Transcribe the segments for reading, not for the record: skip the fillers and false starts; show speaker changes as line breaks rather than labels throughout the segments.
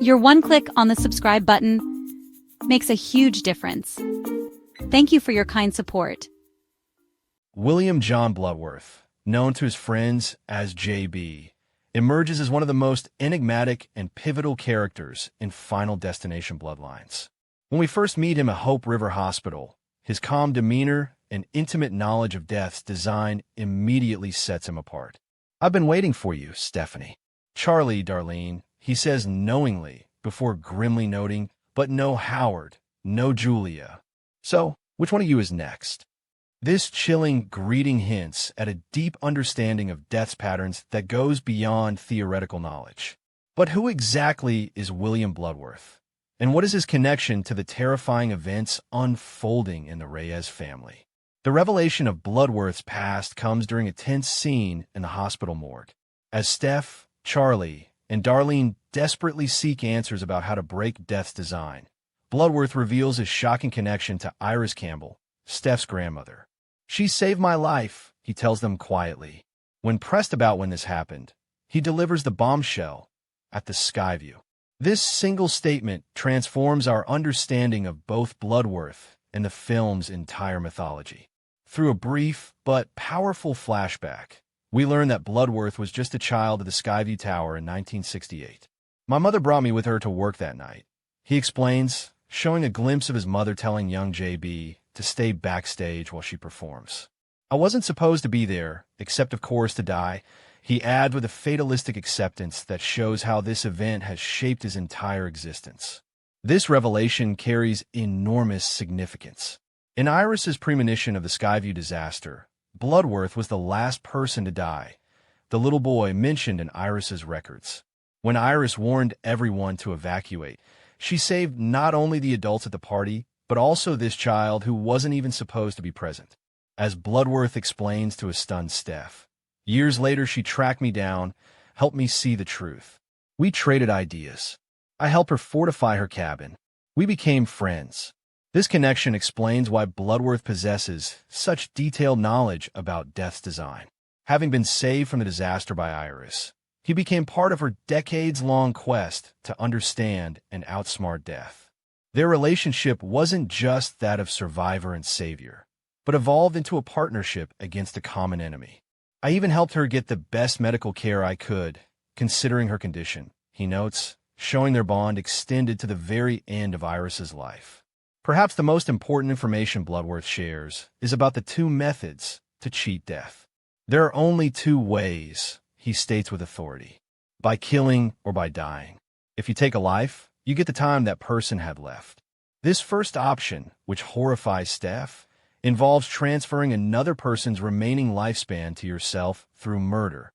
Your one click on the subscribe button makes a huge difference. Thank you for your kind support.
William John Bloodworth, known to his friends as JB, emerges as one of the most enigmatic and pivotal characters in Final Destination Bloodlines. When we first meet him at Hope River Hospital, his calm demeanor and intimate knowledge of death's design immediately sets him apart. "I've been waiting for you, Stephanie." "Charlie, Darlene," he says knowingly, before grimly noting, "But no Howard, no Julia. So, which one of you is next?" This chilling greeting hints at a deep understanding of death's patterns that goes beyond theoretical knowledge. But who exactly is William Bloodworth? And what is his connection to the terrifying events unfolding in the Reyes family? The revelation of Bloodworth's past comes during a tense scene in the hospital morgue. As Steph, Charlie, and Darlene desperately seek answers about how to break death's design, Bloodworth reveals his shocking connection to Iris Campbell, Steph's grandmother. "She saved my life," he tells them quietly. When pressed about when this happened, he delivers the bombshell at the Skyview. This single statement transforms our understanding of both Bloodworth and the film's entire mythology. Through a brief but powerful flashback, we learn that Bloodworth was just a child of the Skyview Tower in 1968. "My mother brought me with her to work that night," he explains, showing a glimpse of his mother telling young JB to stay backstage while she performs. "I wasn't supposed to be there, except of course to die," he adds with a fatalistic acceptance that shows how this event has shaped his entire existence. This revelation carries enormous significance. In Iris's premonition of the Skyview disaster, Bloodworth was the last person to die, the little boy mentioned in Iris's records. When Iris warned everyone to evacuate, she saved not only the adults at the party, but also this child who wasn't even supposed to be present. As Bloodworth explains to a stunned Steph, "Years later she tracked me down, helped me see the truth. We traded ideas. I helped her fortify her cabin. We became friends." This connection explains why Bloodworth possesses such detailed knowledge about death's design. Having been saved from the disaster by Iris, he became part of her decades-long quest to understand and outsmart death. Their relationship wasn't just that of survivor and savior, but evolved into a partnership against a common enemy. "I even helped her get the best medical care I could, considering her condition," he notes, showing their bond extended to the very end of Iris's life. Perhaps the most important information Bloodworth shares is about the two methods to cheat death. "There are only two ways," he states with authority: by killing or by dying. If you take a life, you get the time that person had left. This first option, which horrifies Steph, involves transferring another person's remaining lifespan to yourself through murder,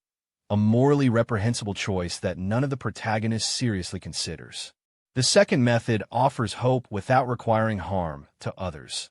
a morally reprehensible choice that none of the protagonists seriously considers. The second method offers hope without requiring harm to others.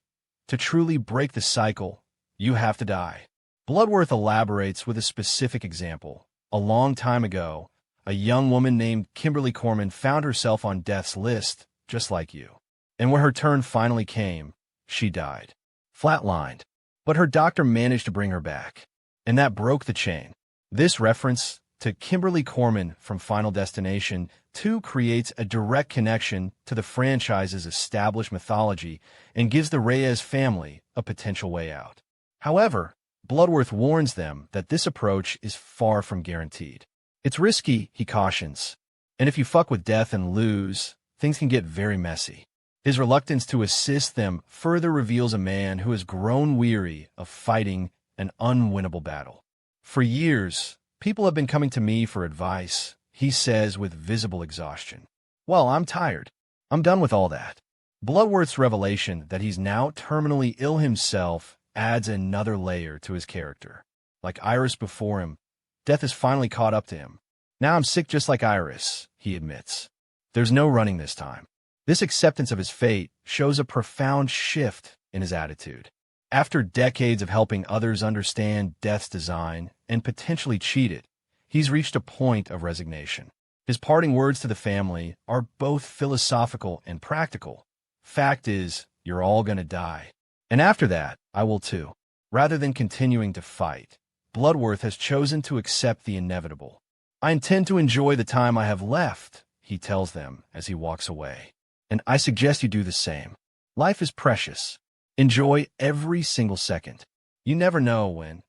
To truly break the cycle, you have to die. Bloodworth elaborates with a specific example. A long time ago, a young woman named Kimberly Corman found herself on death's list, just like you. And when her turn finally came, she died. Flatlined. But her doctor managed to bring her back. And that broke the chain. This reference to Kimberly Corman from Final Destination 2 creates a direct connection to the franchise's established mythology and gives the Reyes family a potential way out. However, Bloodworth warns them that this approach is far from guaranteed. "It's risky," he cautions, "and if you fuck with death and lose, things can get very messy." His reluctance to assist them further reveals a man who has grown weary of fighting an unwinnable battle. "For years, people have been coming to me for advice," he says with visible exhaustion. "Well, I'm tired. I'm done with all that." Bloodworth's revelation that he's now terminally ill himself adds another layer to his character. Like Iris before him, death has finally caught up to him. "Now I'm sick just like Iris," he admits. There's no running this time. This acceptance of his fate shows a profound shift in his attitude. After decades of helping others understand death's design and potentially cheat it, he's reached a point of resignation. His parting words to the family are both philosophical and practical. "Fact is, you're all gonna die. And after that, I will too." Rather than continuing to fight, Bloodworth has chosen to accept the inevitable. "I intend to enjoy the time I have left," he tells them as he walks away. And I suggest you do the same. Life is precious. Enjoy every single second. You never know when.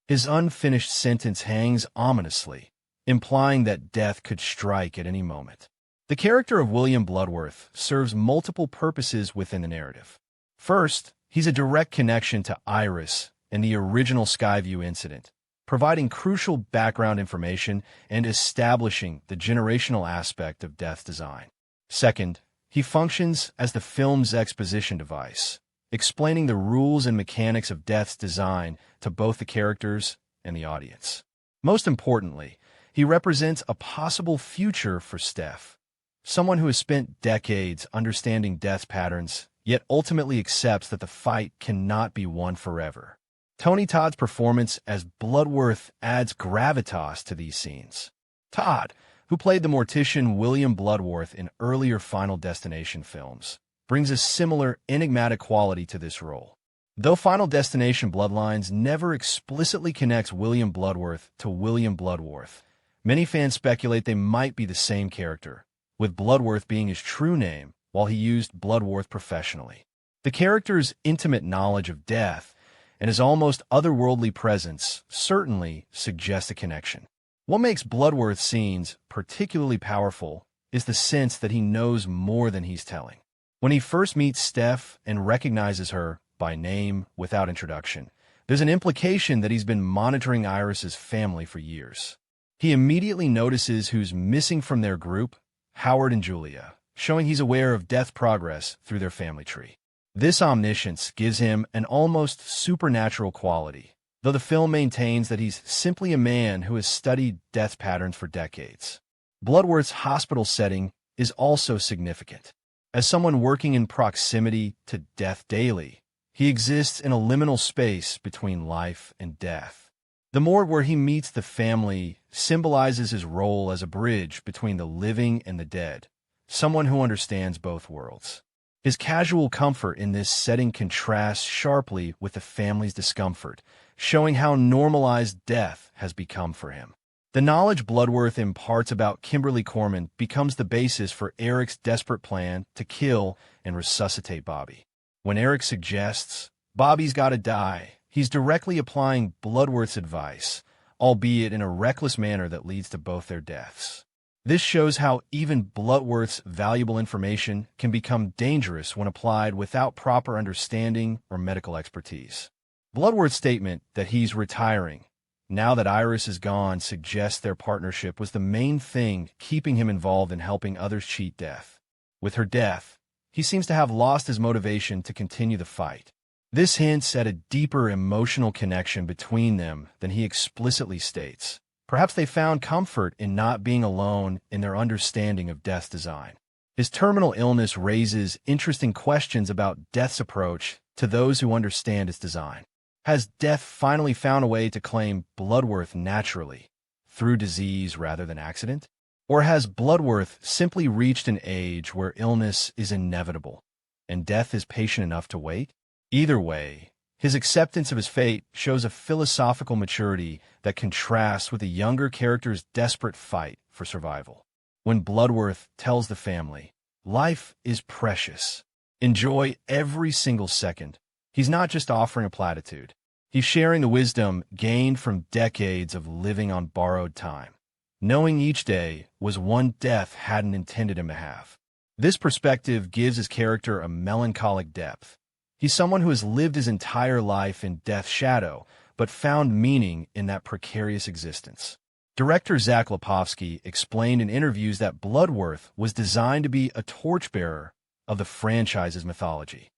His unfinished sentence hangs ominously, implying that death could strike at any moment. The character of William Bloodworth serves multiple purposes within the narrative. First, he's a direct connection to Iris and the original Skyview incident, providing crucial background information and establishing the generational aspect of death design. Second, he functions as the film's exposition device, explaining the rules and mechanics of death's design to both the characters and the audience. Most importantly, he represents a possible future for Steph, someone who has spent decades understanding death's patterns, yet ultimately accepts that the fight cannot be won forever. Todd's performance as Bloodworth adds gravitas to these scenes. Todd, who played the mortician William Bloodworth in earlier Final Destination films, brings a similar enigmatic quality to this role. Though Final Destination Bloodlines never explicitly connects William Bloodworth to William Bloodworth, many fans speculate they might be the same character, with Bloodworth being his true name while he used Bloodworth professionally. The character's intimate knowledge of death and his almost otherworldly presence certainly suggest a connection. What makes Bloodworth's scenes particularly powerful is the sense that he knows more than he's telling. When he first meets Steph and recognizes her by name without introduction, there's an implication that he's been monitoring Iris's family for years. He immediately notices who's missing from their group, Howard and Julia, showing he's aware of death progress through their family tree. This omniscience gives him an almost supernatural quality, though the film maintains that he's simply a man who has studied death patterns for decades. Bloodworth's hospital setting is also significant. As someone working in proximity to death daily, he exists in a liminal space between life and death. The morgue where he meets the family symbolizes his role as a bridge between the living and the dead, someone who understands both worlds. His casual comfort in this setting contrasts sharply with the family's discomfort, showing how normalized death has become for him. The knowledge Bloodworth imparts about Kimberly Corman becomes the basis for Eric's desperate plan to kill and resuscitate Bobby. When Eric suggests, "Bobby's gotta die," he's directly applying Bloodworth's advice, albeit in a reckless manner that leads to both their deaths. This shows how even Bloodworth's valuable information can become dangerous when applied without proper understanding or medical expertise. Bloodworth's statement that he's retiring, now that Iris is gone, suggests their partnership was the main thing keeping him involved in helping others cheat death. With her death, he seems to have lost his motivation to continue the fight. This hints at a deeper emotional connection between them than he explicitly states. Perhaps they found comfort in not being alone in their understanding of death's design. His terminal illness raises interesting questions about death's approach to those who understand its design. Has death finally found a way to claim Bloodworth naturally, through disease rather than accident? Or has Bloodworth simply reached an age where illness is inevitable, and death is patient enough to wait? Either way, his acceptance of his fate shows a philosophical maturity that contrasts with the younger character's desperate fight for survival. When Bloodworth tells the family, "Life is precious. Enjoy every single second," he's not just offering a platitude. He's sharing the wisdom gained from decades of living on borrowed time, knowing each day was one death hadn't intended him to have. This perspective gives his character a melancholic depth. He's someone who has lived his entire life in death's shadow, but found meaning in that precarious existence. Director Zach Lipovsky explained in interviews that Bloodworth was designed to be a torchbearer of the franchise's mythology.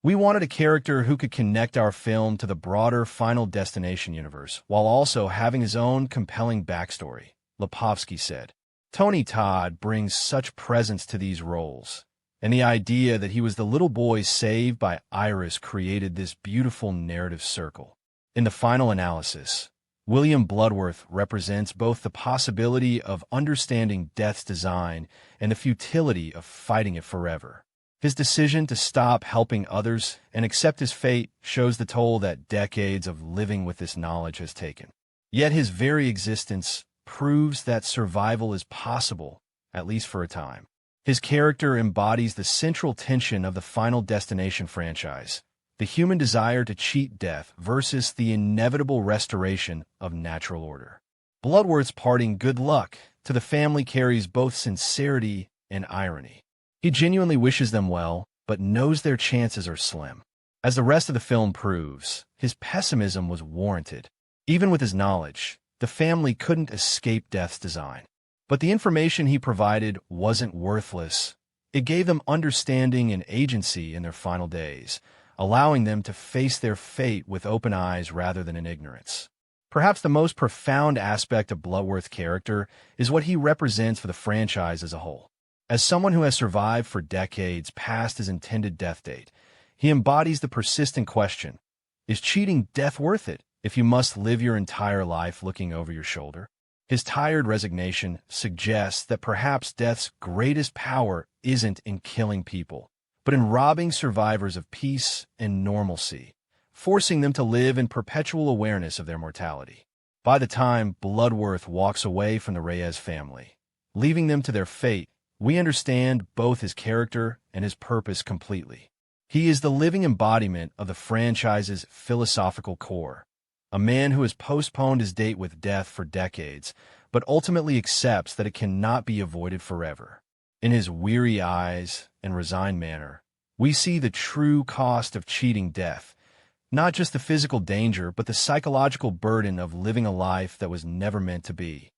"We wanted a character who could connect our film to the broader Final Destination universe, while also having his own compelling backstory," Lipovsky said. Todd brings such presence to these roles, and the idea that he was the little boy saved by Iris created this beautiful narrative circle. In the final analysis, William Bloodworth represents both the possibility of understanding death's design and the futility of fighting it forever. His decision to stop helping others and accept his fate shows the toll that decades of living with this knowledge has taken. Yet his very existence proves that survival is possible at least for a time. His character embodies the central tension of the Final Destination franchise, the human desire to cheat death versus the inevitable restoration of natural order. Bloodworth's parting good luck to the family carries both sincerity and irony. He genuinely wishes them well, but knows their chances are slim. As the rest of the film proves, his pessimism was warranted. Even with his knowledge, the family couldn't escape death's design. But the information he provided wasn't worthless. It gave them understanding and agency in their final days, allowing them to face their fate with open eyes rather than in ignorance. Perhaps the most profound aspect of Bloodworth's character is what he represents for the franchise as a whole. As someone who has survived for decades past his intended death date, he embodies the persistent question, is cheating death worth it if you must live your entire life looking over your shoulder? His tired resignation suggests that perhaps death's greatest power isn't in killing people, but in robbing survivors of peace and normalcy, forcing them to live in perpetual awareness of their mortality. By the time Bloodworth walks away from the Reyes family, leaving them to their fate, we understand both his character and his purpose completely. He is the living embodiment of the franchise's philosophical core, a man who has postponed his date with death for decades, but ultimately accepts that it cannot be avoided forever. In his weary eyes and resigned manner, we see the true cost of cheating death, not just the physical danger, but the psychological burden of living a life that was never meant to be.